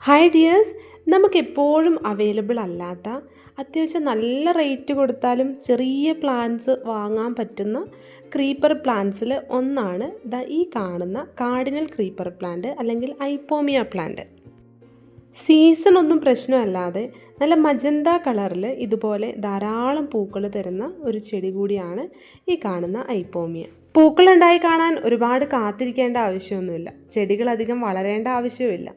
Hi dears, നമുക്കെപ്പോഴും available അല്ലാത്ത അത്യാവശ്യം നല്ല റേറ്റ് കൊടുത്താലും ചെറിയ പ്ലാന്റ്സ് വാങ്ങാൻ പറ്റുന്ന ക്രീപ്പർ പ്ലാന്റ്സിൽ ഒന്നാണ് ഈ കാണുന്ന കാർഡിനൽ ക്രീപ്പർ പ്ലാന്റ് അല്ലെങ്കിൽ ഐപ്പോമിയ പ്ലാന്റ്. സീസൺ ഒന്നും പ്രശ്നമല്ലാതെ നല്ല മജന്ത കളറിൽ ഇതുപോലെ ധാരാളം പൂക്കൾ തരുന്ന ഒരു ചെടി കൂടിയാണ് ഈ കാണുന്ന ഐപ്പോമിയ. പൂക്കളുണ്ടായി കാണാൻ ഒരുപാട് കാത്തിരിക്കേണ്ട ആവശ്യമൊന്നുമില്ല, ചെടികൾ അധികം വളരേണ്ട ആവശ്യവുമില്ല.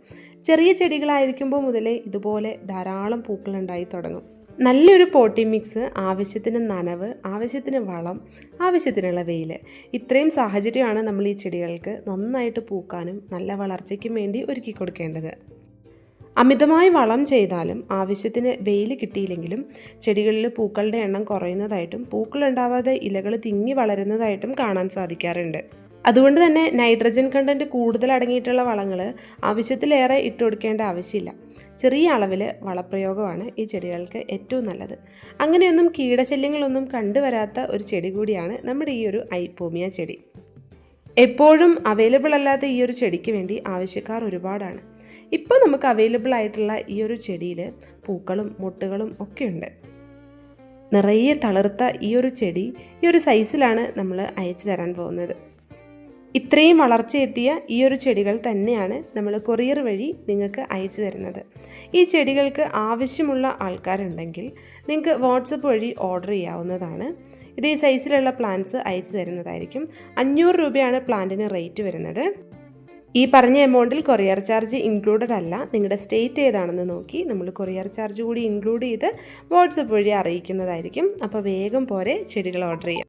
ചെറിയ ചെടികളായിരിക്കുമ്പോൾ മുതലേ ഇതുപോലെ ധാരാളം പൂക്കളുണ്ടായി തുടങ്ങും. നല്ലൊരു പോട്ടി മിക്സ്, ആവശ്യത്തിന് നനവ്, ആവശ്യത്തിന് വളം, ആവശ്യത്തിനുള്ള വെയിൽ, ഇത്രയും സാഹചര്യമാണ് നമ്മൾ ഈ ചെടികൾക്ക് നന്നായിട്ട് പൂക്കാനും നല്ല വളർച്ചയ്ക്കും വേണ്ടി ഒരുക്കി കൊടുക്കേണ്ടത്. അമിതമായി വളം ചെയ്താലും ആവശ്യത്തിന് വെയിൽ കിട്ടിയില്ലെങ്കിലും ചെടികളിൽ പൂക്കളുടെ എണ്ണം കുറയുന്നതായിട്ടും പൂക്കളുണ്ടാവാതെ ഇലകൾ തിങ്ങി വളരുന്നതായിട്ടും കാണാൻ സാധിക്കാറുണ്ട്. അതുകൊണ്ട് തന്നെ നൈട്രജൻ കണ്ടൻറ്റ് കൂടുതൽ അടങ്ങിയിട്ടുള്ള വളങ്ങൾ ആവശ്യത്തിലേറെ ഇട്ട് കൊടുക്കേണ്ട ആവശ്യമില്ല. ചെറിയ അളവിൽ വളപ്രയോഗമാണ് ഈ ചെടികൾക്ക് ഏറ്റവും നല്ലത്. അങ്ങനെയൊന്നും കീടശല്യങ്ങളൊന്നും കണ്ടുവരാത്ത ഒരു ചെടി കൂടിയാണ് നമ്മുടെ ഈ ഒരു ഐപ്പോമിയ ചെടി. എപ്പോഴും അവൈലബിൾ അല്ലാത്ത ഈ ഒരു ചെടിക്ക് വേണ്ടി ആവശ്യക്കാർ ഒരുപാടാണ്. ഇപ്പോൾ നമുക്ക് അവൈലബിൾ ആയിട്ടുള്ള ഈ ഒരു ചെടിയിൽ പൂക്കളും മൊട്ടുകളും ഒക്കെ ഉണ്ട്. നിറയെ തളിർത്ത ഈ ഒരു ചെടി ഈ ഒരു സൈസിലാണ് നമ്മൾ അയച്ചു തരാൻ പോകുന്നത്. ഇത്രയും വളർച്ചയെത്തിയ ഈ ഒരു ചെടികൾ തന്നെയാണ് നമ്മൾ കൊറിയർ വഴി നിങ്ങൾക്ക് അയച്ചു തരുന്നത്. ഈ ചെടികൾക്ക് ആവശ്യമുള്ള ആൾക്കാരുണ്ടെങ്കിൽ നിങ്ങൾക്ക് വാട്സപ്പ് വഴി ഓർഡർ ചെയ്യാവുന്നതാണ്. ഇതേ സൈസിലുള്ള പ്ലാന്റ്സ് അയച്ചു തരുന്നതായിരിക്കും. 500 രൂപയാണ് പ്ലാന്റിന് റേറ്റ് വരുന്നത്. ഈ പറഞ്ഞ എമൗണ്ടിൽ കൊറിയർ ചാർജ് ഇൻക്ലൂഡഡ് അല്ല. നിങ്ങളുടെ സ്റ്റേറ്റ് ഏതാണെന്ന് നോക്കി നമ്മൾ കൊറിയർ ചാർജ് കൂടി ഇൻക്ലൂഡ് ചെയ്ത് വാട്സപ്പ് വഴി അറിയിക്കുന്നതായിരിക്കും. അപ്പോൾ വേഗം പോരെ ചെടികൾ ഓർഡർ ചെയ്യാം.